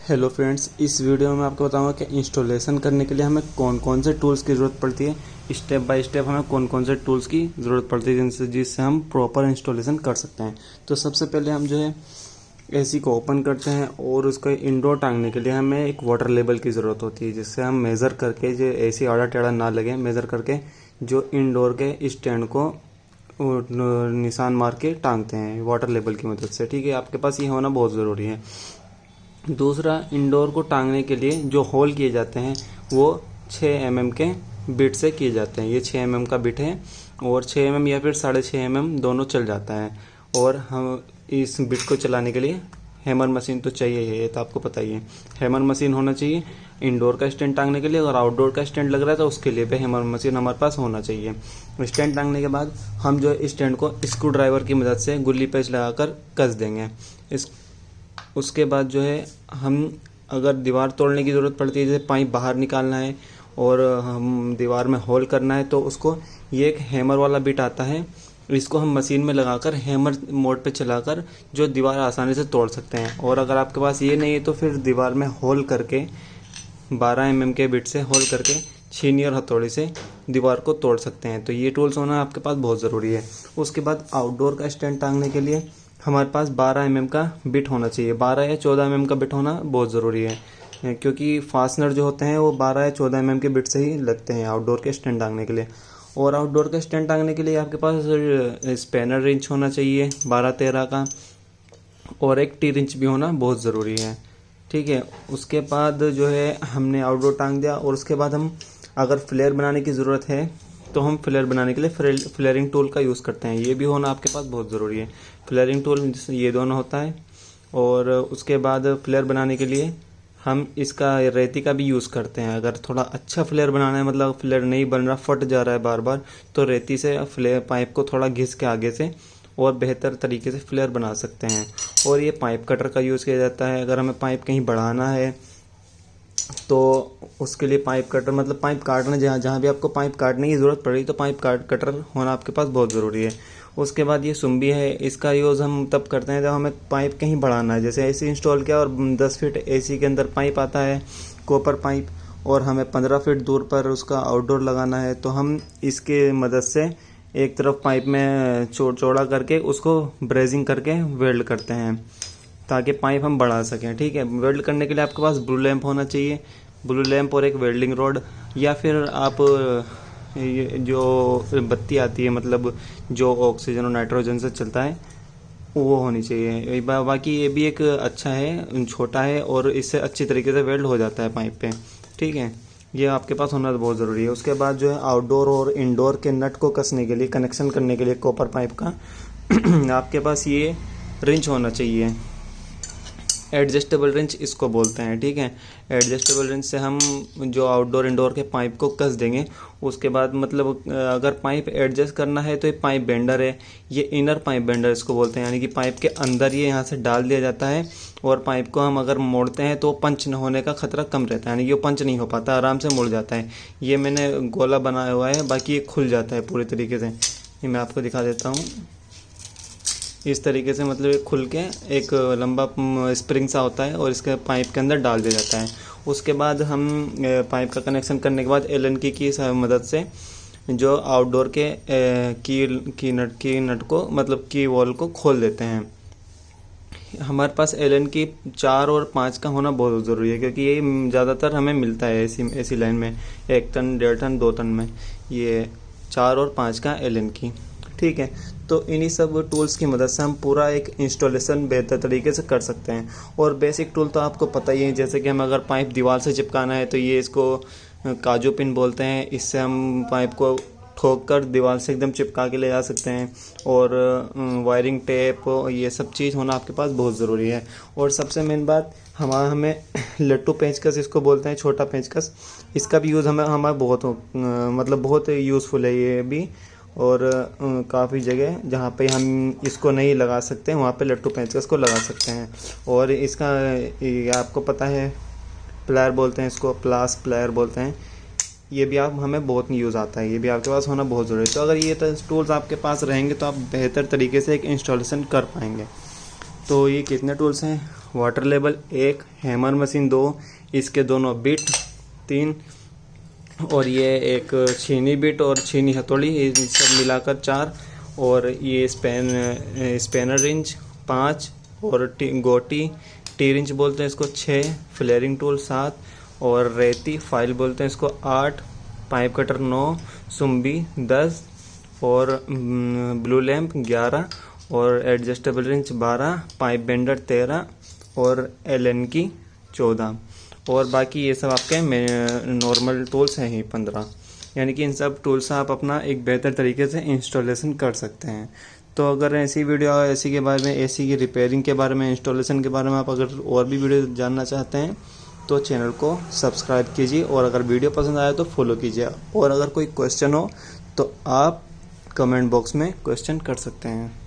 Hello friends, इस video में आपको बताऊंगा कि इंस्टॉलेशन करने के लिए हमें कौन कौन से टूल्स की ज़रूरत पड़ती है। स्टेप बाय स्टेप हमें कौन कौन से टूल्स की ज़रूरत पड़ती है जिससे हम प्रॉपर इंस्टॉलेशन कर सकते हैं। तो सबसे पहले हम जो है एसी को ओपन करते हैं और उसको इंडोर टांगने के लिए हमें एक वाटर लेवल की ज़रूरत होती है, जिससे हम मेज़र करके जो एसी आड़ा टेढ़ा ना लगे, मेज़र करके जो इंडोर के स्टैंड को निशान मार के टांगते हैं वाटर लेवल की मदद से। ठीक है, आपके पास ये होना बहुत ज़रूरी है। दूसरा, इंडोर को टांगने के लिए जो होल किए जाते हैं वो 6 mm के बिट से किए जाते हैं। ये 6 mm का बिट है और 6 mm या फिर 6.5 mm दोनों चल जाता है। और हम इस बिट को चलाने के लिए हैमर मशीन तो चाहिए ही है, ये तो आपको पता ही है। हैमर मशीन होना चाहिए इंडोर का स्टैंड टांगने के लिए, और आउटडोर का स्टैंड लग रहा है तो उसके लिए भी हैमर मशीन हमारे पास होना चाहिए। स्टैंड टांगने के बाद हम जो स्टैंड को स्क्रू ड्राइवर की मदद से गुल्ली पेच लगाकर कस देंगे। उसके बाद जो है हम अगर दीवार तोड़ने की ज़रूरत पड़ती है, जैसे पाइप बाहर निकालना है और हम दीवार में होल करना है, तो उसको ये एक हैमर वाला बिट आता है, इसको हम मशीन में लगाकर हैमर मोड पे चलाकर जो दीवार आसानी से तोड़ सकते हैं। और अगर आपके पास ये नहीं है तो फिर दीवार में होल करके 12 mm के बिट से होल करके छीनी और हथौड़ी से दीवार को तोड़ सकते हैं। तो ये टूल्स होना आपके पास बहुत ज़रूरी है। उसके बाद आउटडोर का स्टैंड टांगने के लिए हमारे पास 12 mm का बिट होना चाहिए। 12 या 14 mm का बिट होना बहुत ज़रूरी है, क्योंकि फास्टनर जो होते हैं वो 12 या 14 mm के बिट से ही लगते हैं आउटडोर के स्टैंड टांगने के लिए। और आउटडोर के स्टैंड टांगने के लिए आपके पास स्पैनर रिंच होना चाहिए 12-13 का, और एक टी रिंच भी होना बहुत ज़रूरी है। ठीक है, उसके बाद जो है हमने आउटडोर टांग दिया, और उसके बाद हम अगर फ्लेयर बनाने की ज़रूरत है तो हम फ्लेयर बनाने के लिए फ्लेयरिंग टूल का यूज़ करते हैं। ये भी होना आपके पास बहुत ज़रूरी है। फ्लेयरिंग टूल जिससे ये दोनों होता है। और उसके बाद फ्लेयर बनाने के लिए हम इसका रेती का भी यूज़ करते हैं। अगर थोड़ा अच्छा फ्लेयर बनाना है, मतलब फ्लेयर नहीं बन रहा, फट जा रहा है बार बार, तो रेती से फ्लेयर पाइप को थोड़ा घिस के आगे से और बेहतर तरीके से फ्लेयर बना सकते हैं। और ये पाइप कटर का यूज़ किया जाता है। अगर हमें पाइप कहीं बढ़ाना है तो उसके लिए पाइप कटर, मतलब पाइप काटना, जहाँ जहाँ भी आपको पाइप काटने की ज़रूरत पड़ी तो पाइप कटर होना आपके पास बहुत ज़रूरी है। उसके बाद ये सुम्बी है, इसका यूज़ हम तब करते हैं जब हमें पाइप कहीं बढ़ाना है। जैसे एसी इंस्टॉल किया और 10 फीट एसी के अंदर पाइप आता है, कॉपर पाइप, और हमें 15 फीट दूर पर उसका आउटडोर लगाना है, तो हम इसके मदद से एक तरफ पाइप में चौड़ा करके उसको ब्रेजिंग करके वेल्ड करते हैं ताकि पाइप हम बढ़ा सकें। ठीक है, वेल्ड करने के लिए आपके पास ब्लू लैंप होना चाहिए, ब्लू लैंप और एक वेल्डिंग रॉड, या फिर आप ये जो बत्ती आती है, मतलब जो ऑक्सीजन और नाइट्रोजन से चलता है, वो होनी चाहिए। बाकी ये भी एक अच्छा है, छोटा है, और इससे अच्छी तरीके से वेल्ड हो जाता है पाइप पे। ठीक है, ये आपके पास होना तो बहुत ज़रूरी है। उसके बाद जो है आउटडोर और इंडोर के नट को कसने के लिए, कनेक्शन करने के लिए कॉपर पाइप का आपके पास ये रिंच होना चाहिए। एडजस्टेबल रिंच इसको बोलते हैं। ठीक है, एडजस्टेबल रिंच से हम जो आउटडोर इंडोर के पाइप को कस देंगे। उसके बाद मतलब अगर पाइप एडजस्ट करना है तो ये पाइप बेंडर है, ये इनर पाइप बेंडर इसको बोलते हैं, यानी कि पाइप के अंदर ये यहाँ से डाल दिया जाता है, और पाइप को हम अगर मोड़ते हैं तो पंच न होने का खतरा कम रहता है, यानी कि वो पंच नहीं हो पाता, आराम से मुड़ जाता है। ये मैंने गोला बनाया हुआ है, बाकी ये खुल जाता है पूरी तरीके से। ये मैं आपको दिखा देता हूँ। इस तरीके से मतलब एक खुल के एक लंबा स्प्रिंग सा होता है और इसके पाइप के अंदर डाल दिया जाता है। उसके बाद हम पाइप का कनेक्शन करने के बाद एलन की मदद से जो आउटडोर के की नट को, मतलब की वॉल को खोल देते हैं। हमारे पास एलन की 4 और 5 का होना बहुत ज़रूरी है, क्योंकि ये ज़्यादातर हमें मिलता है ऐसी लाइन में, 1 टन 1.5 टन 2 टन में, ये 4 और 5 का एलन की। ठीक है, तो इन्हीं सब टूल्स की मदद से हम पूरा एक इंस्टॉलेशन बेहतर तरीके से कर सकते हैं। और बेसिक टूल तो आपको पता ही है, जैसे कि हम अगर पाइप दीवार से चिपकाना है तो ये इसको काजू पिन बोलते हैं, इससे हम पाइप को ठोक कर दीवार से एकदम चिपका के ले जा सकते हैं। और वायरिंग टेप, ये सब चीज़ होना आपके पास बहुत ज़रूरी है। और सबसे मेन बात, हमें लट्टू पेंचकस इसको बोलते हैं, छोटा पेंचकस, इसका भी यूज़ हमारा बहुत मतलब बहुत यूज़फुल है ये भी। और काफ़ी जगह जहाँ पे हम इसको नहीं लगा सकते वहाँ पे लट्टू पेंचकस को लगा सकते हैं। और इसका ये आपको पता है, प्लायर बोलते हैं इसको, प्लास प्लायर बोलते हैं, ये भी हमें बहुत यूज़ आता है, ये भी आपके पास होना बहुत ज़रूरी है। तो अगर ये टूल्स आपके पास रहेंगे तो आप बेहतर तरीके से एक इंस्टॉलेशन कर पाएंगे। तो ये कितने टूल्स हैं वाटर लेवल 1, हैमर मशीन 2, इसके दोनों बिट 3, और ये एक छीनी बिट और छीनी हथौड़ी, ये सब मिलाकर 4, और ये स्पेनर रिंच 5, और गोटी टी रिंच बोलते हैं इसको 6, फ्लेयरिंग टूल 7, और रेती फाइल बोलते हैं इसको 8, पाइप कटर 9, सुम्बी 10, और ब्लू लैम्प 11, और एडजस्टेबल रिंच 12, पाइप बेंडर 13, और एलन की 14, और बाकी ये सब आपके नॉर्मल टूल्स हैं ही 15। यानी कि इन सब टूल्स से आप अपना एक बेहतर तरीके से इंस्टॉलेशन कर सकते हैं। तो अगर ऐसी वीडियो एसी के बारे में, एसी की रिपेयरिंग के बारे में, इंस्टॉलेशन के बारे में आप अगर और भी वीडियो जानना चाहते हैं तो चैनल को सब्सक्राइब कीजिए, और अगर वीडियो पसंद आए तो फॉलो कीजिए। और अगर कोई क्वेश्चन हो तो आप कमेंट बॉक्स में क्वेश्चन कर सकते हैं।